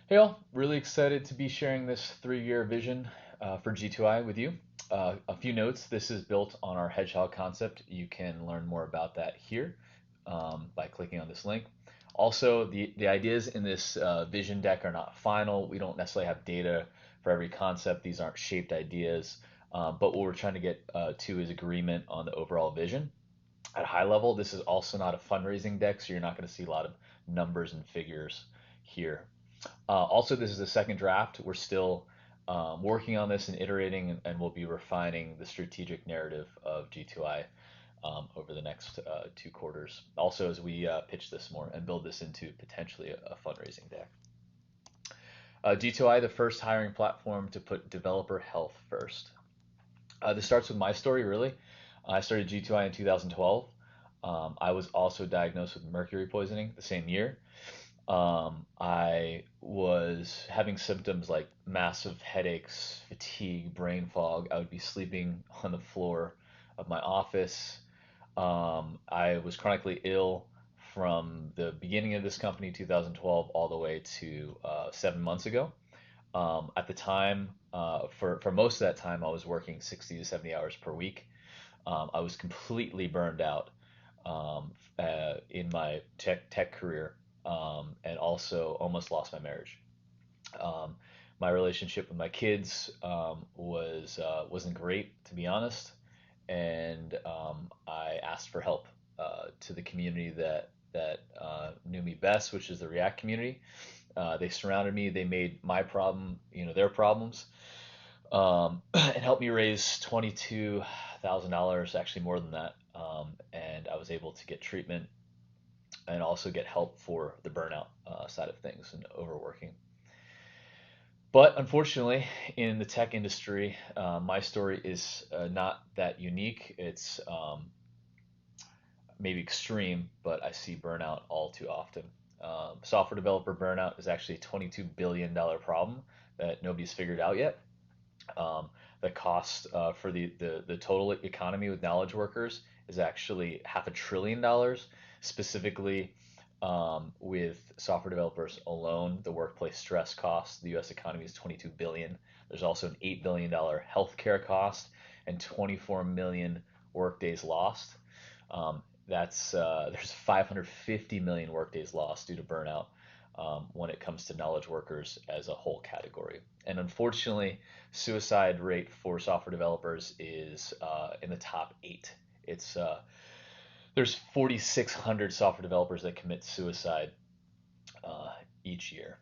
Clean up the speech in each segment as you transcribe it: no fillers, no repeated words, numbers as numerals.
Hey all, really excited to be sharing this 3-year vision for G2I with you. A few notes, this is built on our hedgehog concept. You can learn more about that here by clicking on this link. Also, the ideas in this vision deck are not final. We don't necessarily have data for every concept. These aren't shaped ideas, but what we're trying to get to is agreement on the overall vision. At a high level, this is also not a fundraising deck, so you're not going to see a lot of numbers and figures here. Also, this is the second draft. We're still working on this and iterating, and we'll be refining the strategic narrative of G2I over the next 2 quarters. Also, as we pitch this more and build this into potentially a fundraising deck. G2I, the first hiring platform to put developer health first. This starts with my story, really. I started G2I in 2012. I was also diagnosed with mercury poisoning the same year. I was having symptoms like massive headaches, fatigue, brain fog. I would be sleeping on the floor of my office. I was chronically ill from the beginning of this company, 2012, all the way to 7 months ago. At the time, for most of that time, I was working 60 to 70 hours per week. I was completely burned out in my tech career, and also almost lost my marriage. Um, my relationship with my kids wasn't great, to be honest, and I asked for help to the community that knew me best, which is the React community. They surrounded me. They made my problem, their problems, and helped me raise $22,000, actually more than that. And I was able to get treatment and also get help for the burnout side of things and overworking. But unfortunately, in the tech industry, my story is not that unique. It's maybe extreme, but I see burnout all too often. Software developer burnout is actually a $22 billion problem that nobody's figured out yet. The cost for the total economy with knowledge workers is actually $500 billion, specifically with software developers alone. The workplace stress cost, the US economy is 22 billion. There's also an $8 billion healthcare cost and 24 million workdays lost. There's 550 million workdays lost due to burnout when it comes to knowledge workers as a whole category. And unfortunately, suicide rate for software developers is in the top 8. There's 4,600 software developers that commit suicide each year.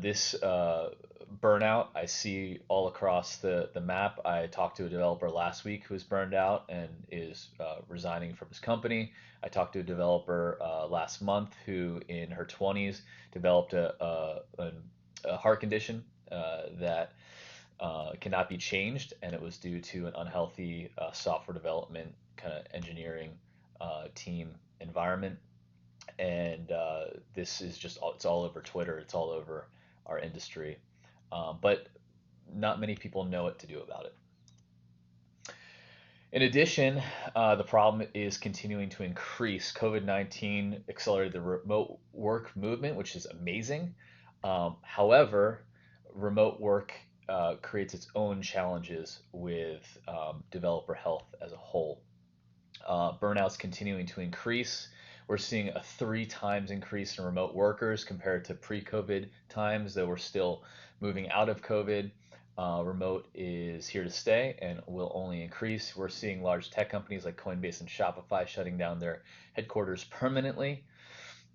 This burnout I see all across the map. I talked to a developer last week who was burned out and is resigning from his company. I talked to a developer last month who, in her 20s, developed a heart condition that cannot be changed, and it was due to an unhealthy software development kind of engineering team environment. And this is it's all over Twitter, it's all over our industry, but not many people know what to do about it. In addition, the problem is continuing to increase. COVID-19 accelerated the remote work movement, which is amazing. However, remote work creates its own challenges with developer health as a whole. Burnout's continuing to increase. We're seeing a 3 times increase in remote workers compared to pre-COVID times, though we're still moving out of COVID. Remote is here to stay and will only increase. We're seeing large tech companies like Coinbase and Shopify shutting down their headquarters permanently.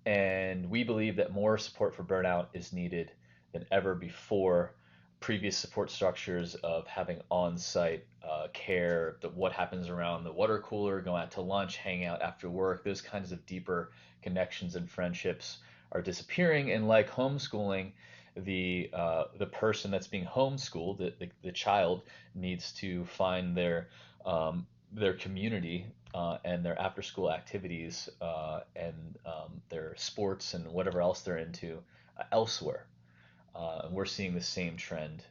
And we believe that more support for burnout is needed than ever before. Previous support structures of having on-site care, what happens around the water cooler, going out to lunch, hanging out after work, those kinds of deeper connections and friendships are disappearing. And like homeschooling, the person that's being homeschooled, the child, needs to find their community and their after school activities and their sports and whatever else they're into elsewhere. And we're seeing the same trend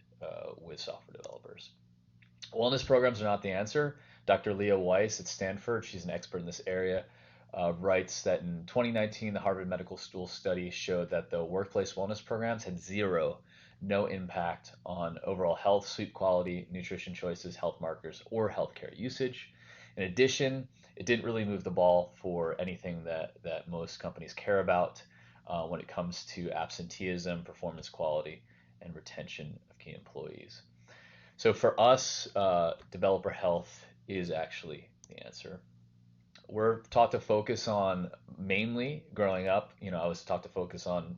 with software developers. Wellness programs are not the answer. Dr. Leah Weiss at Stanford, she's an expert in this area, writes that in 2019, the Harvard Medical School study showed that the workplace wellness programs had no impact on overall health, sleep quality, nutrition choices, health markers, or healthcare usage. In addition, it didn't really move the ball for anything that most companies care about when it comes to absenteeism, performance quality, and retention of key employees. So for us, developer health is actually the answer. We're taught to focus on mainly growing up. I was taught to focus on,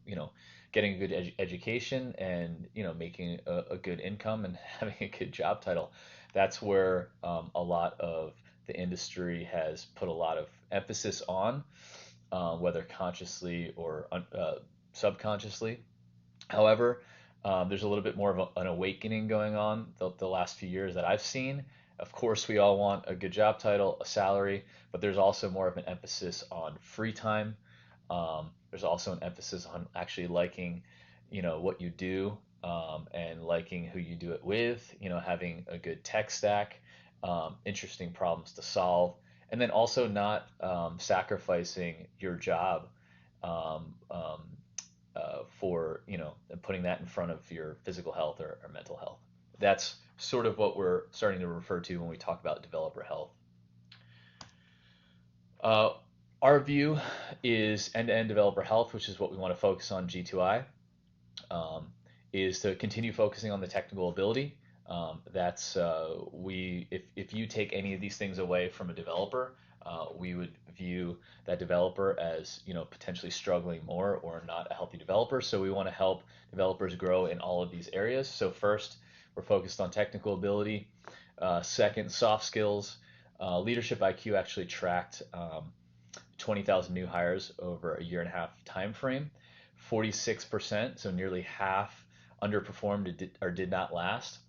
getting a good education and, making a good income and having a good job title. That's where a lot of the industry has put a lot of emphasis on, whether consciously or subconsciously. However, there's a little bit more of an awakening going on the last few years that I've seen. Of course, we all want a good job title, a salary, but there's also more of an emphasis on free time. There's also an emphasis on actually liking, what you do, and liking who you do it with, having a good tech stack, interesting problems to solve, and then also not sacrificing your job um, um, for putting that in front of your physical health or mental health. That's sort of what we're starting to refer to when we talk about developer health. Uh, our view is end-to-end developer health, which is what we want to focus on G2I, is to continue focusing on the technical ability. If you take any of these things away from a developer, we would view that developer as potentially struggling more or not a healthy developer. So we want to help developers grow in all of these areas. So first, we're focused on technical ability. Second, soft skills. Leadership IQ actually tracked 20,000 new hires over a year and a half time frame. 46%, so nearly half, underperformed or did not last,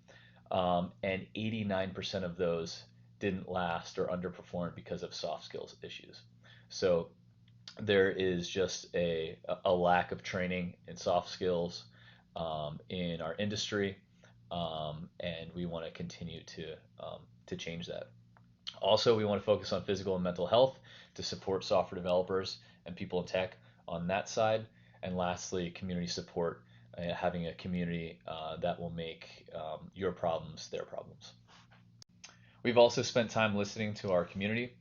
and 89% of those didn't last or underperformed because of soft skills issues. So there is just a lack of training in soft skills in our industry, and we want to continue to change that. Also, we want to focus on physical and mental health to support software developers and people in tech on that side. And lastly, community support, having a community that will make your problems their problems. We've also spent time listening to our community.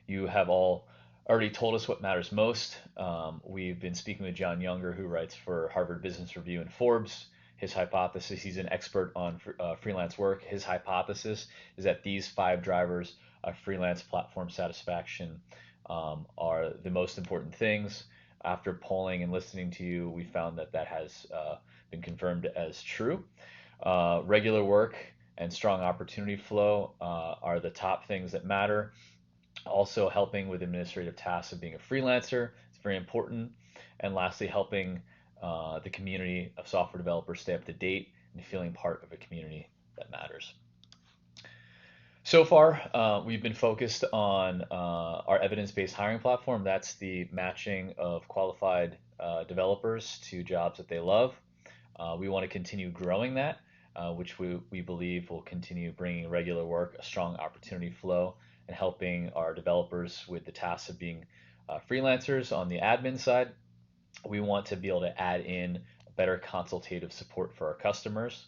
You have all already told us what matters most. We've been speaking with John Younger, who writes for Harvard Business Review and Forbes. His hypothesis, he's an expert on freelance work. His hypothesis is that these 5 drivers of freelance platform satisfaction are the most important things. After polling and listening to you, we found that has been confirmed as true. Regular work and strong opportunity flow are the top things that matter. Also, helping with administrative tasks of being a freelancer is very important. And lastly, helping the community of software developers stay up to date and feeling part of a community that matters. So far, we've been focused on our evidence-based hiring platform. That's the matching of qualified developers to jobs that they love. We want to continue growing that, which we believe will continue bringing regular work, a strong opportunity flow, and helping our developers with the tasks of being freelancers on the admin side. We want to be able to add in better consultative support for our customers.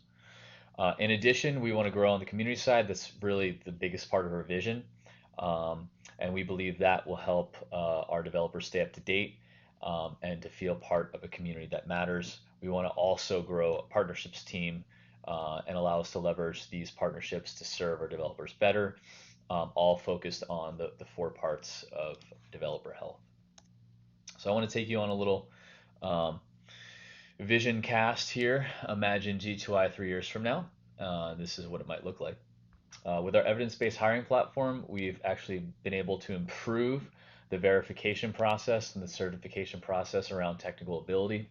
In addition, we want to grow on the community side. That's really the biggest part of our vision. And we believe that will help our developers stay up to date and to feel part of a community that matters. We want to also grow a partnerships team and allow us to leverage these partnerships to serve our developers better, all focused on the 4 parts of developer health. So I want to take you on a little vision cast here. Imagine G2I 3 years from now. This is what it might look like. With our evidence-based hiring platform, we've actually been able to improve the verification process and the certification process around technical ability.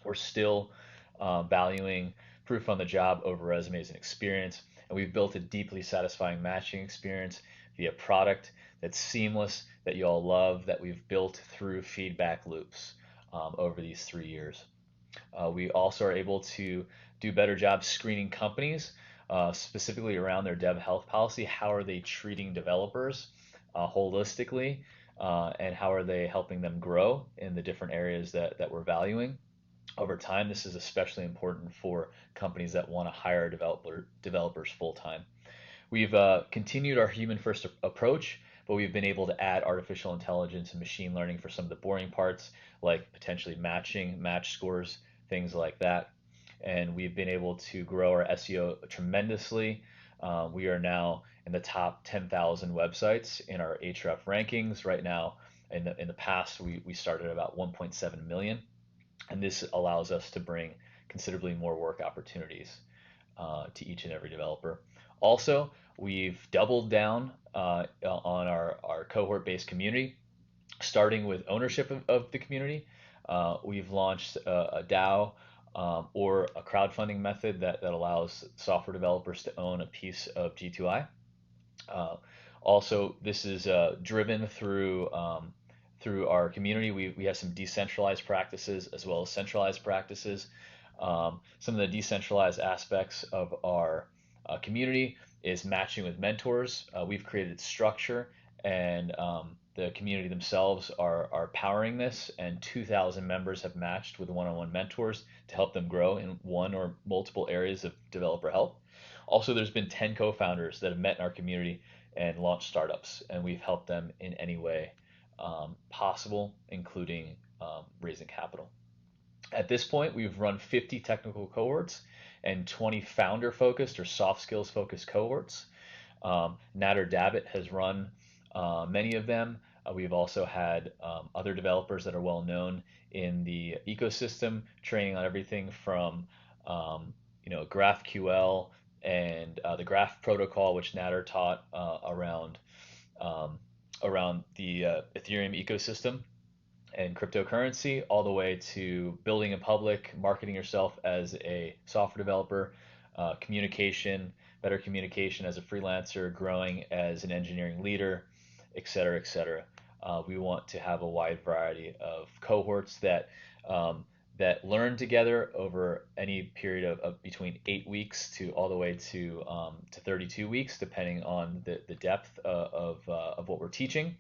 We're still valuing proof on the job over resumes and experience, and we've built a deeply satisfying matching experience via product that's seamless, that you all love, that we've built through feedback loops over these 3 years. We also are able to do better job screening companies, specifically around their dev health policy. How are they treating developers holistically and how are they helping them grow in the different areas that we're valuing. Over time, this is especially important for companies that want to hire developers full time. We've continued our human first approach, but we've been able to add artificial intelligence and machine learning for some of the boring parts, like potentially match scores, things like that. And we've been able to grow our SEO tremendously. We are now in the top 10,000 websites in our Ahrefs rankings right now. In the past, we started at about 1.7 million, and this allows us to bring considerably more work opportunities to each and every developer. Also, we've doubled down on our cohort-based community, starting with ownership of the community. We've launched a DAO or a crowdfunding method that allows software developers to own a piece of G2I. Uh, Also, this is driven through our community. We have some decentralized practices as well as centralized practices. Some of the decentralized aspects of our community is matching with mentors. We've created structure, and the community themselves are powering this, and 2,000 members have matched with one-on-one mentors to help them grow in one or multiple areas of developer help. Also, there's been 10 co-founders that have met in our community and launched startups, and we've helped them in any way possible, including raising capital. At this point, we've run 50 technical cohorts and 20 founder focused or soft skills focused cohorts. Nader Dabit has run many of them. We've also had other developers that are well known in the ecosystem, training on everything from GraphQL and the Graph protocol, which Nader taught um, around the Ethereum ecosystem and cryptocurrency, all the way to building in public, marketing yourself as a software developer, better communication as a freelancer, growing as an engineering leader, et cetera, et cetera. We want to have a wide variety of cohorts um, that learn together over any period of between 8 weeks to all the way to 32 weeks, depending on the depth of what we're teaching,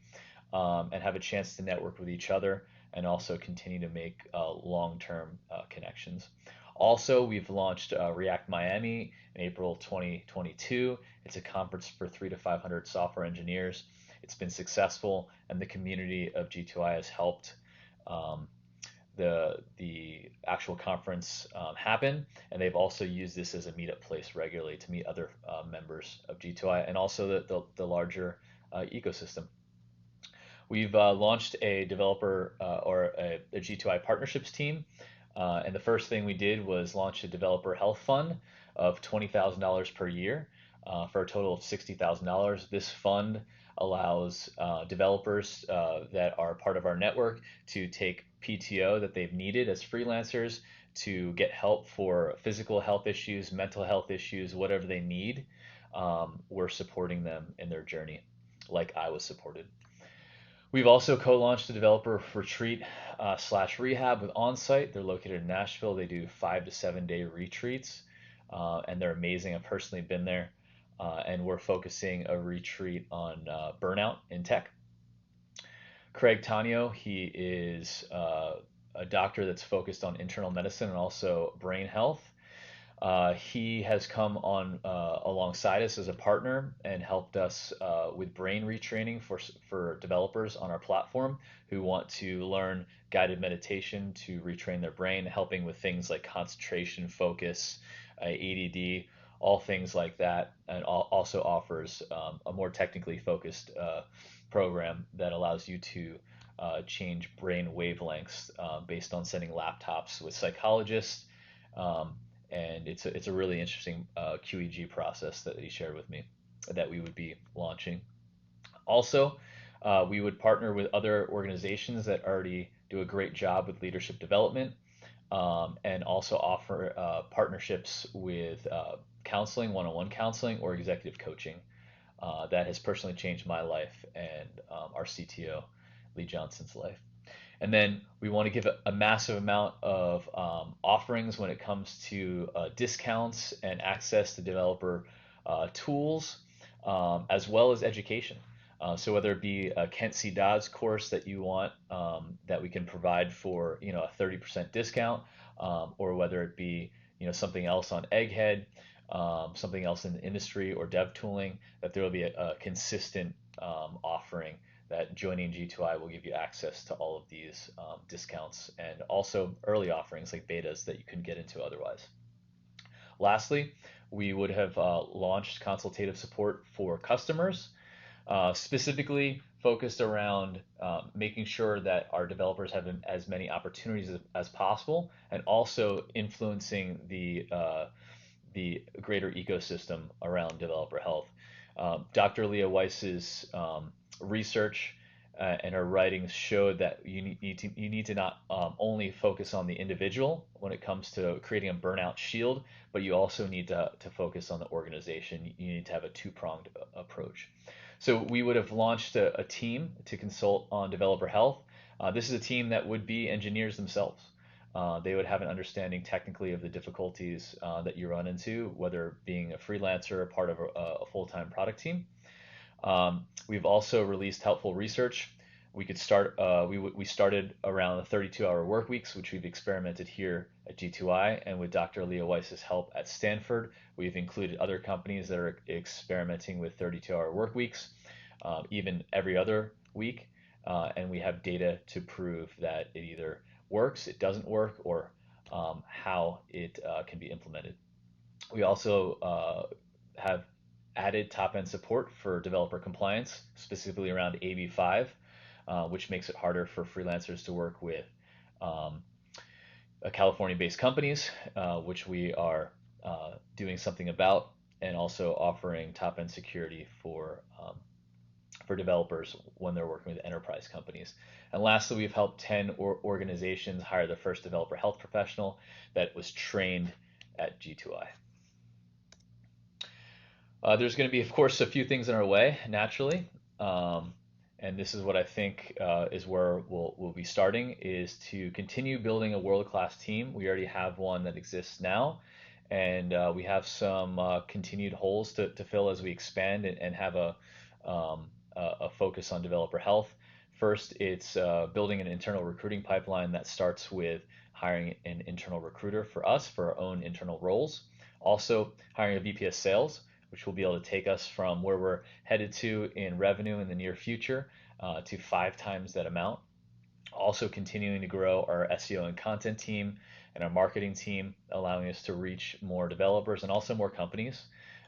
and have a chance to network with each other and also continue to make long-term connections. Also, we've launched React Miami in April 2022. It's a conference for 300 to 500 software engineers. It's been successful, and the community of G2I has helped um, the actual conference happen, and they've also used this as a meetup place regularly to meet other members of G2I and also the larger ecosystem. We've launched a developer or a G2I partnerships team, and the first thing we did was launch a developer health fund of $20,000 per year for a total of $60,000. This fund allows developers that are part of our network to take PTO that they've needed as freelancers to get help for physical health issues, mental health issues, whatever they need. We're supporting them in their journey, like I was supported. We've also co-launched a developer retreat slash rehab with Onsite. They're located in Nashville. They do 5 to 7 day retreats, and they're amazing. I've personally been there, and we're focusing a retreat on burnout in tech. Craig Tanio, he is a doctor that's focused on internal medicine and also brain health. He has come on alongside us as a partner and helped us with brain retraining for developers on our platform who want to learn guided meditation to retrain their brain, helping with things like concentration, focus, ADD, all things like that, and also offers a more technically focused program that allows you to change brain wavelengths based on sending laptops with psychologists. Um, and it's a really interesting QEG process that he shared with me that we would be launching. Also, we would partner with other organizations that already do a great job with leadership development, and also offer partnerships with counseling, one-on-one counseling, or executive coaching. That has personally changed my life and our CTO, Lee Johnson's life. And then we want to give a massive amount of offerings when it comes to discounts and access to developer tools, as well as education. So whether it be a Kent C. Dodds course that you want that we can provide for a 30% discount, or whether it be something else on Egghead, something else in the industry or dev tooling, that there will be a consistent offering that joining G2I will give you access to all of these discounts and also early offerings like betas that you couldn't get into otherwise. Lastly, we would have launched consultative support for customers, specifically focused around making sure that our developers have as many opportunities as possible, and also influencing the greater ecosystem around developer health. Dr. Leah Weiss's research and her writings showed that you need to not only focus on the individual when it comes to creating a burnout shield, but you also need to focus on the organization. You need to have a two-pronged approach. So we would have launched a team to consult on developer health. This is a team that would be engineers themselves. They would have an understanding technically of the difficulties that you run into, whether being a freelancer or part of a full-time product team. We've also released helpful research. We could start. We started around the 32-hour work weeks, which we've experimented here at G2I, and with Dr. Leah Weiss's help at Stanford, we've included other companies that are experimenting with 32-hour work weeks, even every other week, and we have data to prove that it either works, it doesn't work, or how it can be implemented. We also have added top-end support for developer compliance, specifically around AB5, which makes it harder for freelancers to work with California-based companies, which we are doing something about, and also offering top-end security for developers when they're working with enterprise companies. And lastly, we've helped 10 organizations hire their first developer health professional that was trained at G2I. There's going to be, of course, a few things in our way, naturally. And this is what I think is where we'll be starting, is to continue building a world-class team. We already have one that exists now, and we have some continued holes to fill as we expand and have a focus on developer health. First, it's building an internal recruiting pipeline that starts with hiring an internal recruiter for us for our own internal roles. Also, hiring a VP of sales, which will be able to take us from where we're headed to in revenue in the near future to 5 times that amount. Also continuing to grow our SEO and content team and our marketing team, allowing us to reach more developers and also more companies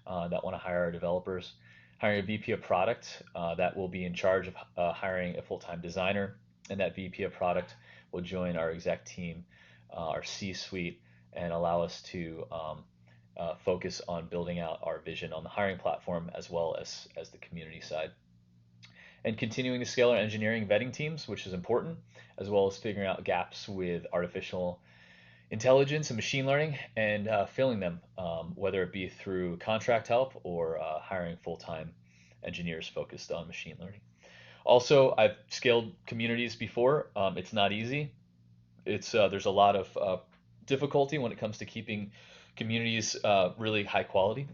that want to hire our developers. Hiring a VP of product that will be in charge of hiring a full-time designer, and that VP of product will join our exec team, our C-suite, and allow us to focus on building out our vision on the hiring platform as well as the community side. And continuing to scale our engineering vetting teams, which is important, as well as figuring out gaps with artificial intelligence and machine learning and filling them, whether it be through contract help or hiring full-time engineers focused on machine learning. Also, I've scaled communities before. It's not easy. There's a lot of difficulty when it comes to keeping communities really high quality.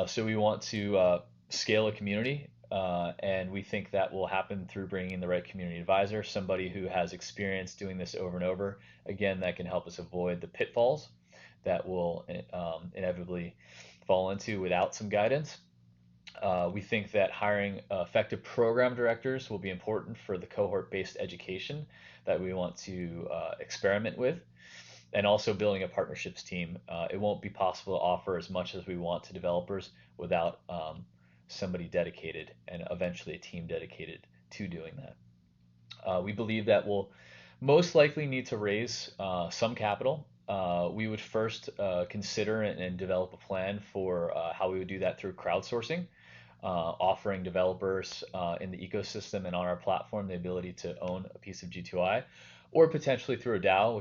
So we want to scale a community, and we think that will happen through bringing in the right community advisor, somebody who has experience doing this over and over. Again, that can help us avoid the pitfalls that will inevitably fall into without some guidance. We think that hiring effective program directors will be important for the cohort-based education that we want to experiment with. And also building a partnerships team. It won't be possible to offer as much as we want to developers without somebody dedicated and eventually a team dedicated to doing that. We believe that we'll most likely need to raise some capital. We would first consider and develop a plan for how we would do that through crowdsourcing, offering developers in the ecosystem and on our platform the ability to own a piece of G2I, or potentially through a DAO,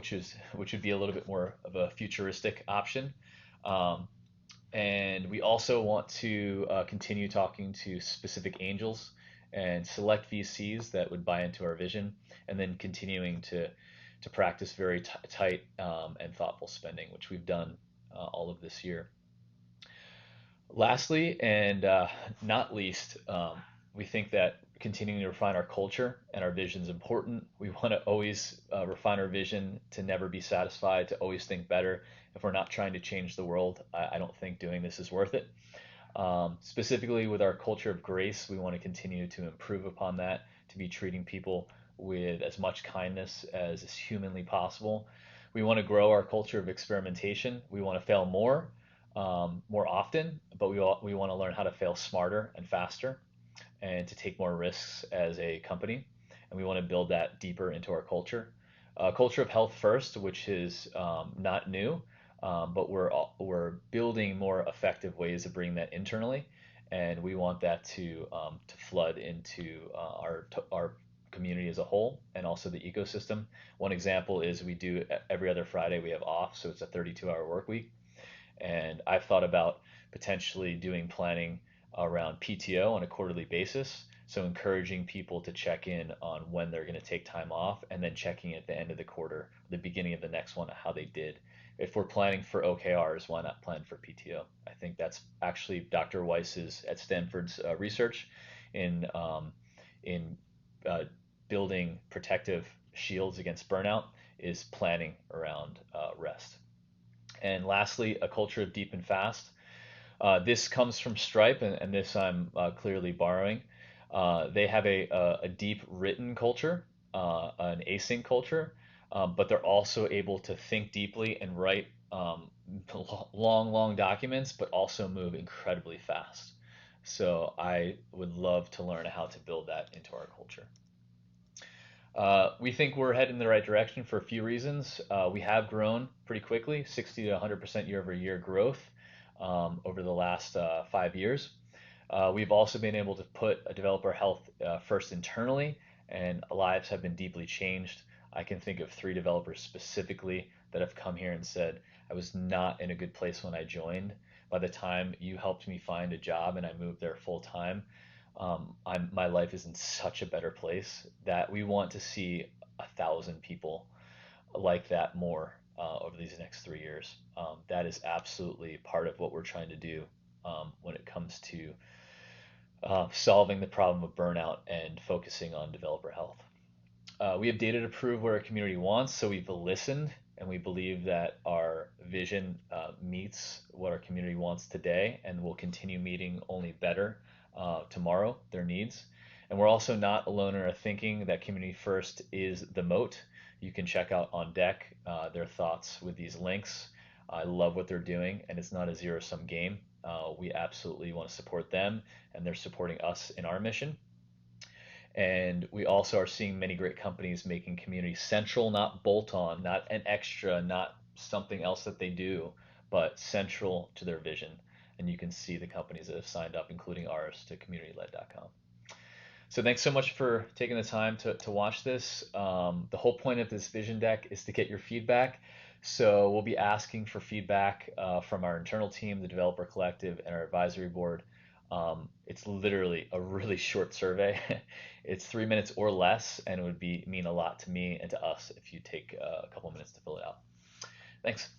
which would be a little bit more of a futuristic option. And we also want to continue talking to specific angels and select VCs that would buy into our vision, and then continuing to practice very tight and thoughtful spending, which we've done all of this year. Lastly, and not least, We think that continuing to refine our culture and our vision is important. We want to always refine our vision, to never be satisfied, to always think better. If we're not trying to change the world, I don't think doing this is worth it. Specifically with our culture of grace, we want to continue to improve upon that, to be treating people with as much kindness as is humanly possible. We want to grow our culture of experimentation. We want to fail more often, but we want to learn how to fail smarter and faster, and to take more risks as a company. And we want to build that deeper into our culture. Culture of health first, which is not new, but we're building more effective ways of bringing that internally, and we want that to flood into our community as a whole, and also the ecosystem. One example is we do every other Friday we have off, so it's a 32-hour work week, and I've thought about potentially doing planning around PTO on a quarterly basis. So encouraging people to check in on when they're going to take time off, and then checking at the end of the quarter, the beginning of the next one, how they did. If we're planning for OKRs, why not plan for PTO? I think that's actually Dr. Weiss's at Stanford's research in in building protective shields against burnout, is planning around rest. And lastly, a culture of deep and fast. This comes from Stripe, and this I'm clearly borrowing. They have a deep written culture, an async culture, but they're also able to think deeply and write long documents, but also move incredibly fast. So I would love to learn how to build that into our culture. We think we're heading in the right direction for a few reasons. We have grown pretty quickly, 60 to 100% year over year growth over the last 5 years. We've also been able to put a developer health first internally, and lives have been deeply changed. I can think of 3 developers specifically that have come here and said, I was not in a good place when I joined. By the time you helped me find a job and I moved there full time, my life is in such a better place, that we want to see 1,000 people like that more over these next 3 years. That is absolutely part of what we're trying to do when it comes to solving the problem of burnout and focusing on developer health. We have data to prove what our community wants, so we've listened, and we believe that our vision meets what our community wants today, and will continue meeting only better tomorrow, their needs. And we're also not alone in our thinking that community first is the moat. You can check out On Deck their thoughts with these links. I love what they're doing, and it's not a zero-sum game. We absolutely want to support them, and they're supporting us in our mission. And we also are seeing many great companies making community central, not bolt on, not an extra, not something else that they do, but central to their vision. And you can see the companies that have signed up, including ours, to communityled.com. So thanks so much for taking the time to watch this. The whole point of this vision deck is to get your feedback. So we'll be asking for feedback from our internal team, the developer collective, and our advisory board. It's literally a really short survey. It's 3 minutes or less, and it would mean a lot to me and to us if you take a couple minutes to fill it out. Thanks.